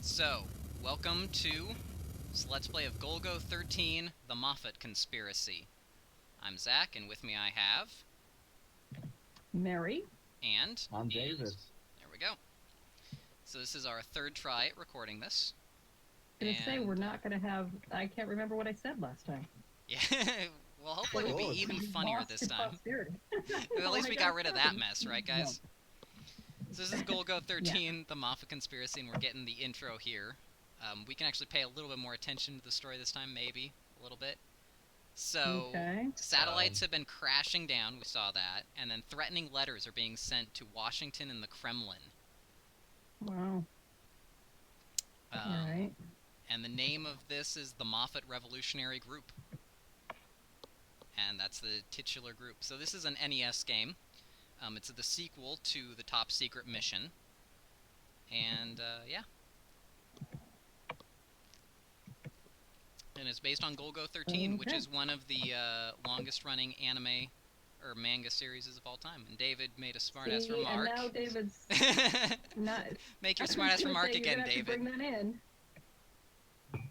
So, welcome to this Let's Play of Golgo 13, the Mafat Conspiracy. I'm Zach, and with me I have... Mary. And... I'm David. There we go. So this is our third try at recording this. I'm going to say we're not going to have... I can't remember what I said last time. Yeah, well hopefully it'll be even funnier this time. Well, at least we got rid of that mess, right guys? No. So this is Golgo 13, the Mafat Conspiracy, and we're getting the intro here. We can actually pay a little bit more attention to the story this time, maybe. A little bit. So, satellites have been crashing down, we saw that, and then threatening letters are being sent to Washington and the Kremlin. Wow. Alright. And the name of this is the Mafat Revolutionary Group. And that's the titular group. So this is an NES game. It's the sequel to the Top Secret Mission. And, yeah. And it's based on Golgo 13, which is one of the longest-running anime or manga series of all time. And David made a smart-ass remark. And now David's not... Make your smart-ass remark again, David. Bring that in.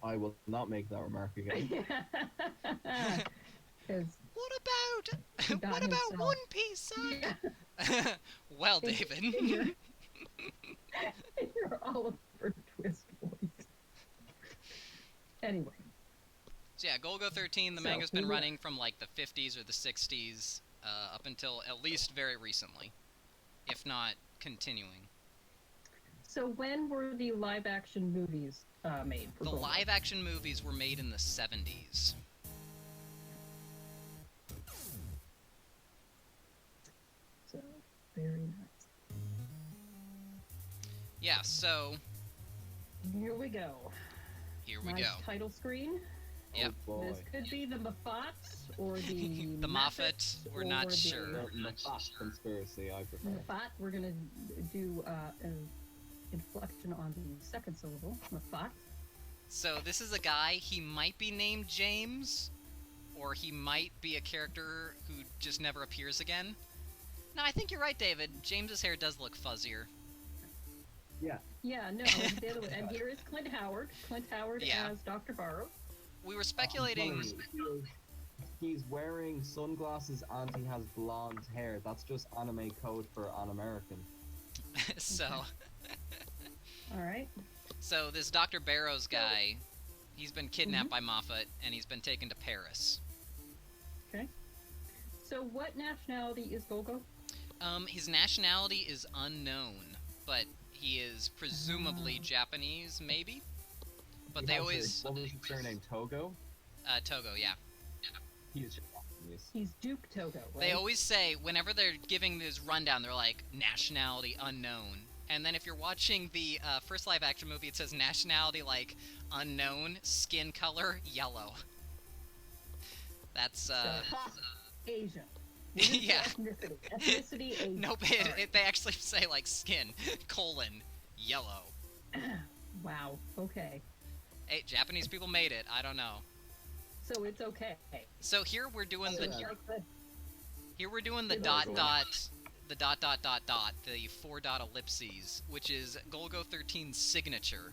I will not make that remark again. What about One Piece, son? Yeah. Well, David. You're Oliver Twist voice. Anyway. So yeah, Golgo 13, the manga's been running from like the 50s or the 60s up until at least very recently, if not continuing. So when were the live-action movies made? For the Golgo? Live-action movies were made in the 70s. So, very nice. Yeah, so... Here we go. Here we nice go. Title screen. Yep. Oh this could be the Mafat or the the Mafat. We're not sure. Mafat Conspiracy, I prefer. Mafat. We're gonna do an inflection on the second syllable. Mafat. So this is a guy. He might be named James, or he might be a character who just never appears again. No, I think you're right, David. James's hair does look fuzzier. Yeah. Yeah. No. The other way. And here is Clint Howard. Clint Howard as Dr. Barrow. We were speculating... He's wearing sunglasses and he has blonde hair. That's just anime code for un-American. So... Alright. So this Dr. Barrows guy, he's been kidnapped by Mafat, and he's been taken to Paris. Okay. So what nationality is Golgo? His nationality is unknown, but he is presumably Japanese, maybe? But they always... What was his surname? Togo? Togo, yeah. He is Japanese. He's Duke Togo, right? They always say, whenever they're giving this rundown, they're like, nationality unknown. And then if you're watching the first live-action movie, it says nationality, like, unknown, skin color, yellow. That's, Asian. Yeah. Ethnicity, Asian. Nope, they actually say, like, skin, colon, yellow. Wow, okay. Hey, Japanese people made it. I don't know. So it's okay. So here we're doing the the 4-dot ellipses, which is Golgo 13's signature.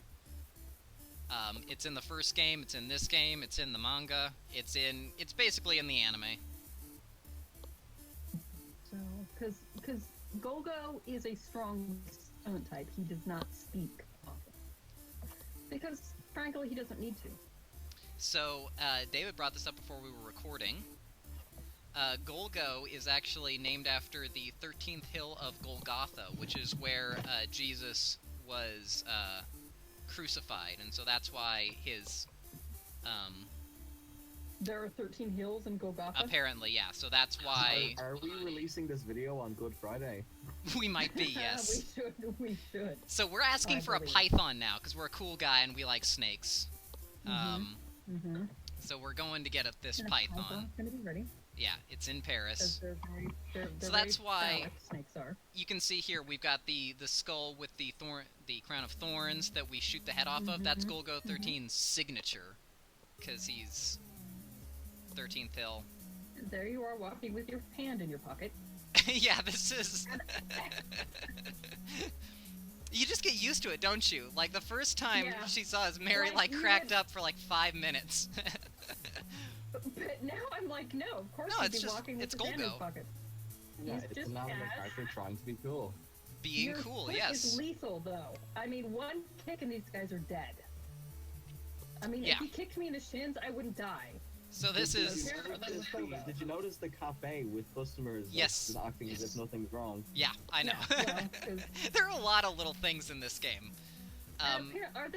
It's in the first game, it's in this game, it's in the manga, it's basically in the anime. So, because Golgo is a strong silent type, he does not speak often. Because, frankly, he doesn't need to. So, David brought this up before we were recording. Golgo is actually named after the 13th hill of Golgotha, which is where Jesus was crucified, and so that's why his... There are 13 hills in Golgotha? Apparently, yeah, so that's why... Are we releasing this video on Good Friday? We might be, yes. we should. So we're asking for a python now, because we're a cool guy and we like snakes. So we're going to get at this python. It's going to be ready. Yeah, it's in Paris. They're so that's why snakes are. You can see here we've got the skull with the crown of thorns that we shoot the head off of. That's Golgo 13's signature, because he's 13th hill. There you are, walking with your hand in your pocket. Yeah, this is... You just get used to it, don't you? Like, the first time Yeah. she saw us, Mary, Like, cracked up for, 5 minutes. But now I'm like, no, of course No, he'd it's be just- walking with it's his hand in his Golgo. pocket. Yeah, He's it's just an anime Ash. character trying to be cool. Being Your cool, foot yes. is lethal, though. I mean, one kick and these guys are dead. I mean, Yeah. if he kicked me in the shins, I wouldn't die. So this Did is... you notice did you notice the cafe with customers Yes. just acting as if nothing's wrong? Yeah, I know. Yeah, well, 'cause- There are a lot of little things in this game. are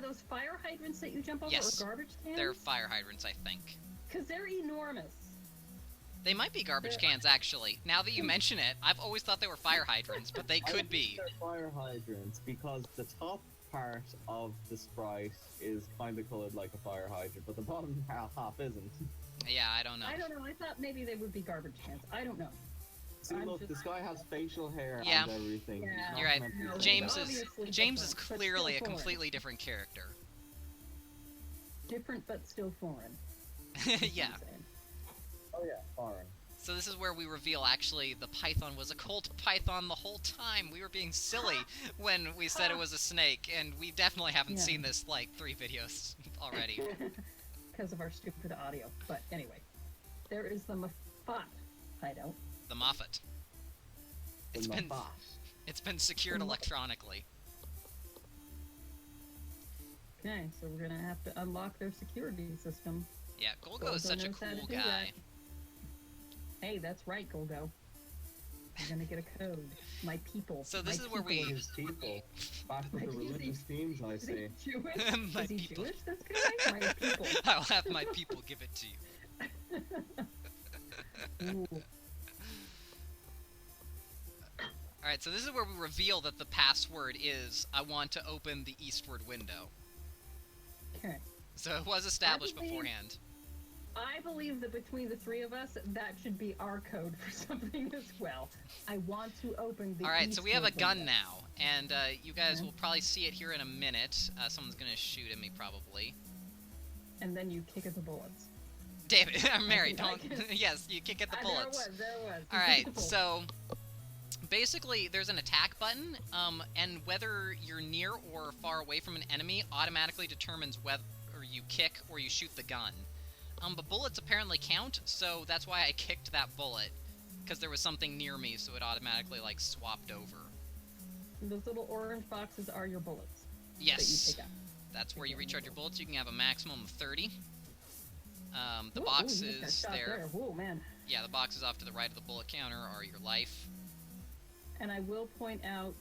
those fire hydrants that you jump over, Yes. or garbage cans? They're fire hydrants, I think. Because they're enormous. They might be garbage They're- cans, actually. Now that you mention it, I've always thought they were fire hydrants, but they I could think be. They're fire hydrants because the top part of the sprite is kind of colored like a fire hydrant, but the bottom half isn't. Yeah, I don't know. I don't know. I thought maybe they would be garbage cans. I don't know. See, I'm look, just- this guy has facial hair Yeah. and everything. He's Yeah. not You're right. meant to be No, colored James like is obviously James is different, but clearly a still foreign. completely different character. Different but still foreign. Yeah. that. Oh yeah, foreign. So this is where we reveal actually the python was a cult python the whole time. We were being silly when we said it was a snake, and we definitely haven't Yeah. seen this 3 videos already. Because of our stupid audio. But anyway, there is the Mafat hideout. The Mafat. It's In been my it's been secured The Mafat. electronically. Okay, so we're gonna have to unlock their security system. Yeah, Golgo is Golgo such a knows how to cool do guy. that. Hey, that's right, Golgo. You're gonna get a code. My people. So this My is where we- people. His people. Back with the Is he- religious themes, I Is see. he Jewish? My is he people. Jewish, this guy? My people. I'll have my people give it to you. Ooh. Alright, so this is where we reveal that the password is, I want to open the eastward window. Okay. So it was established believe- beforehand. I believe that between the three of us, that should be our code for something as well. I want to open the Alright, so we have a eastward gun window. now, and you guys Okay. will probably see it here in a minute. Someone's gonna shoot at me, probably. And then you kick at the bullets. David, I'm married, I don't... guess- yes, you kick at the There bullets. it was, there it was. You kick Alright, the bullets. so... Basically, there's an attack button, and whether you're near or far away from an enemy automatically determines whether you kick or you shoot the gun. But bullets apparently count, so that's why I kicked that bullet. Because there was something near me, so it automatically, swapped over. Those little orange boxes are your bullets that you Yes, pick up. that's where you recharge your bullets. You can have a maximum of 30. The Ooh, you boxes just got shot there... Oh, man. Yeah, the boxes off to the right of the bullet counter are your life. And I will point out,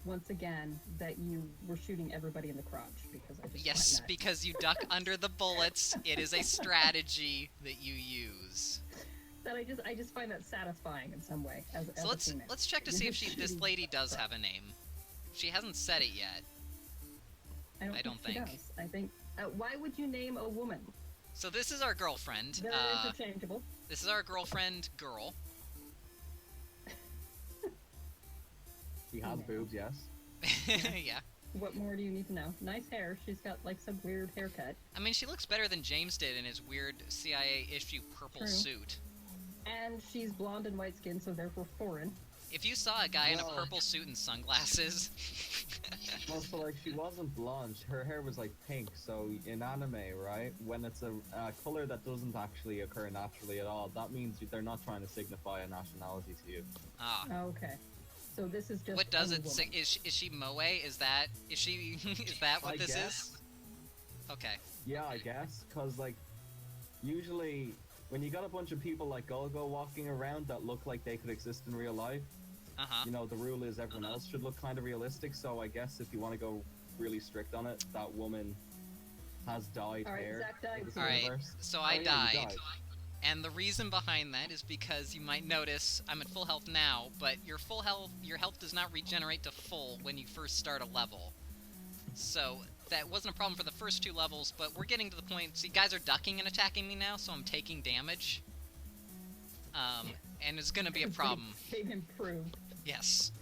once again, that you were shooting everybody in the crotch, because I just Yes, find that. because you duck under the bullets. It is a strategy that you use. That I just find that satisfying in some way, as So a female. let's check to You're see if just this shooting lady does crap. have a name. She hasn't said it yet. I don't she think. does. I think. Why would you name a woman? So this is our girlfriend. They're interchangeable. This is our girlfriend, girl. He has Yeah. boobs, yes. Yeah. What more do you need to know? Nice hair. She's got some weird haircut, I mean, she looks better than James did in his weird CIA issue purple True. suit. and she's blonde and white skin, so therefore foreign. If you saw a guy in a Well- purple suit and sunglasses, Well, so she wasn't blonde. Her hair was pink. So in anime, right, when it's a color that doesn't actually occur naturally at all, that means they're not trying to signify a nationality to you. ah. Okay, so this is just. What does any it say? woman. Is she moe? Is that is that what I this guess. is? Okay. Yeah, I guess, because usually when you got a bunch of people like Golgo walking around that look like they could exist in real life, Uh-huh. the rule is everyone else should look kind of realistic. So I guess if you want to go really strict on it, that woman has dyed All right, hair. Zach died for this too. All right, universe. so Oh, I yeah, you died. And the reason behind that is because you might notice I'm at full health now, but your health does not regenerate to full when you first start a level. So that wasn't a problem for the first 2 levels, but we're getting to the point. See, guys are ducking and attacking me now, so I'm taking damage. And it's gonna be a problem. They've improved. Yes.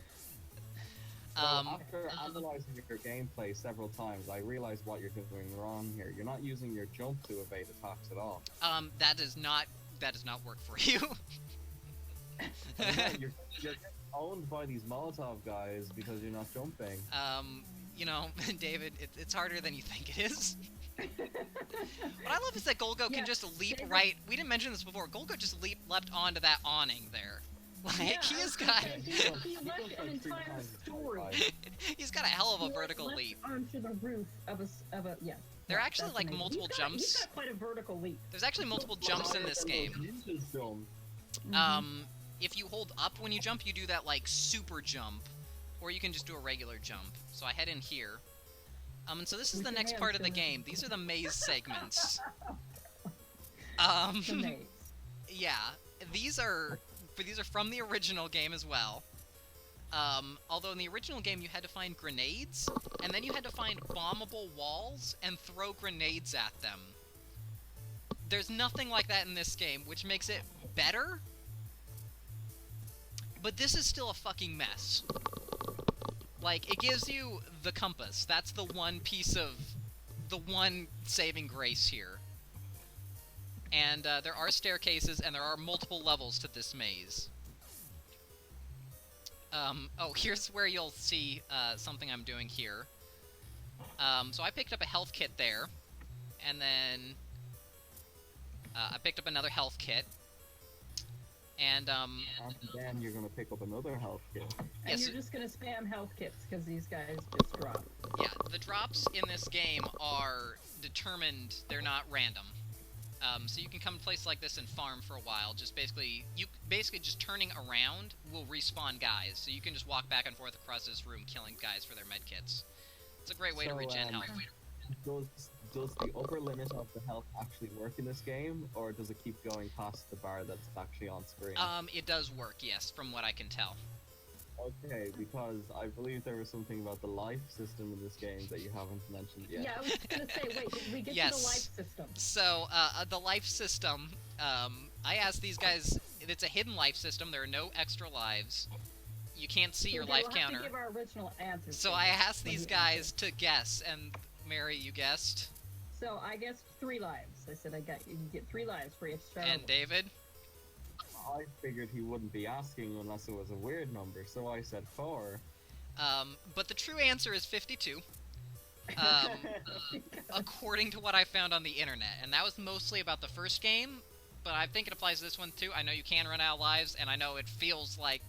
So Um, after analyzing your gameplay several times, I realized what you're doing wrong here. You're not using your jump to evade attacks at all. that does not work for you. You're getting owned by these Molotov guys because you're not jumping. You know, David, it's harder than you think it is. What I love is that Golgo can just leap David. right. We didn't mention this before. Golgo just leapt onto that awning there. Like, Yeah, he I has was got. gonna say, he left goes an like 3 entire times his story. height. He's got a hell of a He vertical leapt leap. onto the roof of yeah. There are Yeah, actually that's like amazing. multiple He's jumps. got quite a vertical leap. There's actually multiple jumps in this game. Ninjas jump. If you hold up when you jump, you do that like super jump, or you can just do a regular jump. So I head in here. And so this is With the your next hands part of the going. game. These are the maze segments. The maze. Yeah, these are from the original game as well. Although in the original game you had to find grenades, and then you had to find bombable walls and throw grenades at them. There's nothing like that in this game, which makes it better. But this is still a fucking mess. Like, it gives you the compass. That's the one saving grace here. And there are staircases, and there are multiple levels to this maze. Oh, here's where you'll see something I'm doing here. So I picked up a health kit there, and then I picked up another health kit. And then you're gonna pick up another health kit. And Yes, you're just gonna spam health kits because these guys just drop. yeah, the drops in this game are determined, they're not random. So you can come to a place like this and farm for a while. Just basically just turning around will respawn guys. So you can just walk back and forth across this room killing guys for their medkits. It's a great way to regen health. Does the upper limit of the health actually work in this game, or does it keep going past the bar that's actually on screen? It does work, yes, from what I can tell. Okay, because I believe there was something about the life system in this game that you haven't mentioned yet. Yeah, I was gonna say, wait, did we get Yes. to the life system? So, the life system, I asked these guys, it's a hidden life system, there are no extra lives. You can't see your Okay, life we'll have counter. to give our original answers. So I asked these guys to guess, and Mary, you guessed. So I guessed 3 lives. I said you get 3 lives for each start. And David? I figured he wouldn't be asking unless it was a weird number, so I said 4. But the true answer is 52. According to what I found on the internet. And that was mostly about the first game, but I think it applies to this one too. I know you can run out of lives, and I know it feels like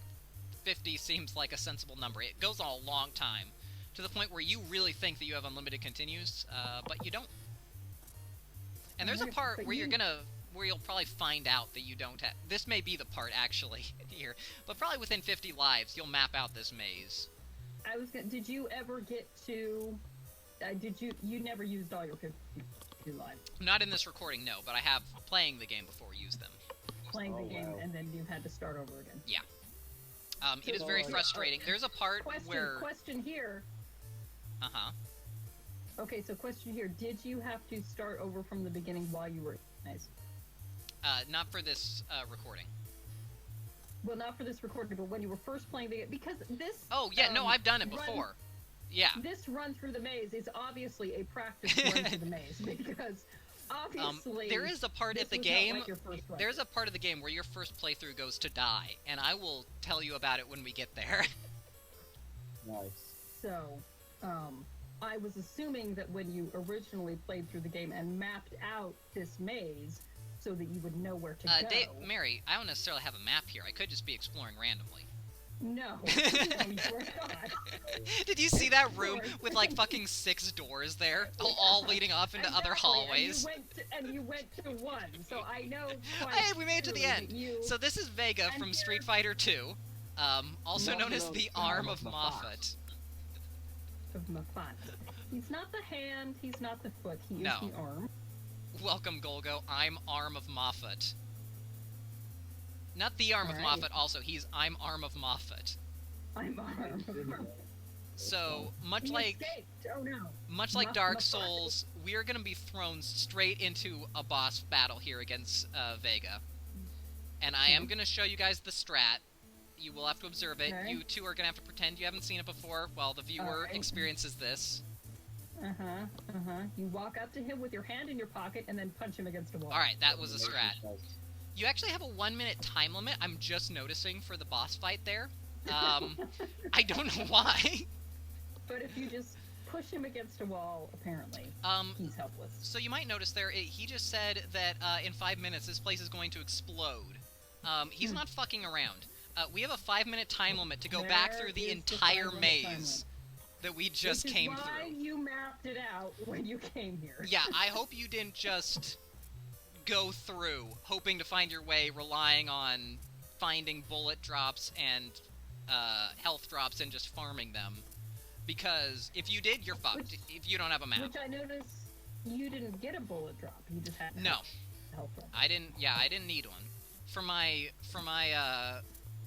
50 seems like a sensible number. It goes on a long time, to the point where you really think that you have unlimited continues, but you don't. And there's a part where you'll probably find out that you don't have. This may be the part actually here, but probably within 50 lives you'll map out this maze. Did you ever get to? You never used all your 52 lives? Not in this recording, no, but I have playing the game before used them. Playing the Oh, game wow. and then you had to start over again. Yeah. It is very frustrating. There's a part where. Question here. Okay, so question here. Did you have to start over from the beginning while you were nice? Not for this recording. Well, not for this recording, but when you were first playing the game, because this. Oh yeah, no, I've done it before. Yeah. This run through the maze is obviously a practice run through the maze because obviously. There is a part of the this was not game. like your first run. There's a part of the game where your first playthrough goes to die, and I will tell you about it when we get there. Nice. So, I was assuming that when you originally played through the game and mapped out this maze so that you would know where to go. Mary, I don't necessarily have a map here. I could just be exploring randomly. No, you were not. Did you see that room with like fucking 6 doors there, all leading off into other Exactly, hallways? And you went to one, so I know. Hey, we made it to the end. So this is Vega And from here- Street Fighter 2, also known as the arm of Mafat. Of Mafat. He's not the hand, he's not the foot, he No. is the arm. Welcome, Golgo. I'm Arm of Mafat. Not the Arm of Alright. Mafat, also. I'm Arm of Mafat. I'm arm. So, much He like escaped. Oh no. Dark Mafat. Souls, we are going to be thrown straight into a boss battle here against Vega. And I am going to show you guys the strat. You will have to observe it. Okay. You two are going to have to pretend you haven't seen it before while the viewer Alright. experiences this. You walk up to him with your hand in your pocket and then punch him against a wall. Alright, that was a strat. You actually have a 1-minute time limit, I'm just noticing, for the boss fight there. I don't know why. But if you just push him against a wall, apparently, he's helpless. So you might notice there, he just said that in 5 minutes this place is going to explode. He's not fucking around. We have a 5-minute time limit to go back through the entire maze that we just came through. Why you mapped it out when you came here. Yeah, I hope you didn't just go through, hoping to find your way, relying on finding bullet drops and health drops and just farming them. Because if you did, you're fucked. If you don't have a map. Which I noticed you didn't get a bullet drop. You just had health drop. I didn't. Yeah, I didn't need one. For my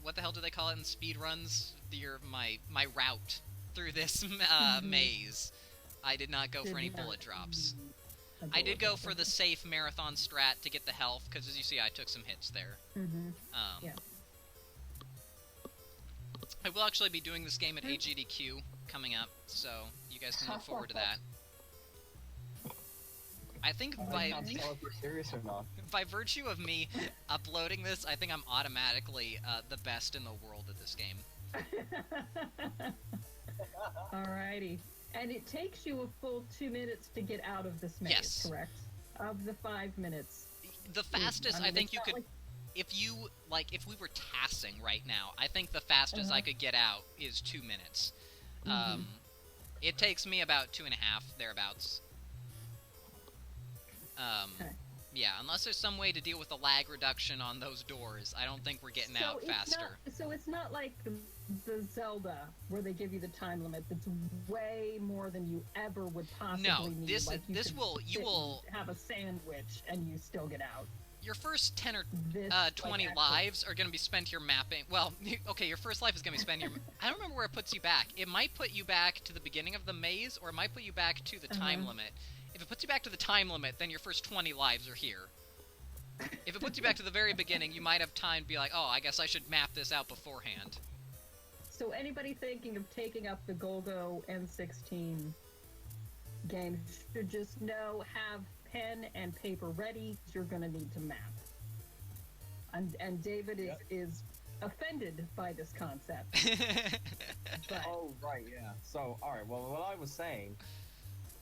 what the hell do they call it in speed runs? My route through this maze. I did not go for any bullet drops. I did go for the safe marathon strat to get the health, because as you see, I took some hits there. Yeah. I will actually be doing this game at AGDQ coming up, so you guys can look forward to that. I think by virtue of me uploading this, I think I'm automatically the best in the world at this game. Alrighty. And it takes you a full 2 minutes to get out of this maze, correct? Of the 5 minutes. The fastest I think you could... If we were tassing right now, I think the fastest I could get out is 2 minutes. It takes me about 2.5, thereabouts. Yeah, unless there's some way to deal with the lag reduction on those doors, I don't think we're getting out faster. So it's not like the Zelda, where they give you the time limit. That's way more than you ever would possibly need. No, you will have a sandwich and you still get out. Your first 10 or 20 lives are going to be spent here mapping. Well, okay, your first life is going to be spent here. I don't remember where it puts you back. It might put you back to the beginning of the maze, or it might put you back to the time limit. If it puts you back to the time limit, then your first 20 lives are here. If it puts you back to the very beginning, you might have time to be like, oh, I guess I should map this out beforehand. So anybody thinking of taking up the Golgo N16 game should just have pen and paper ready. You're going to need to map. And David is offended by this concept. But... Oh, right, yeah. So, alright, well, what I was saying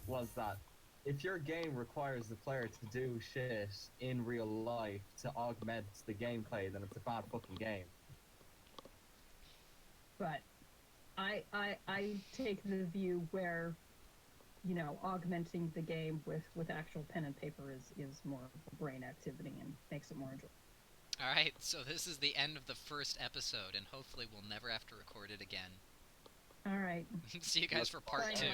was that if your game requires the player to do shit in real life to augment the gameplay, then it's a bad fucking game. But I take the view where, augmenting the game with actual pen and paper is more brain activity and makes it more enjoyable. Alright, so this is the end of the first episode, and hopefully we'll never have to record it again. Alright. See you guys for part 2.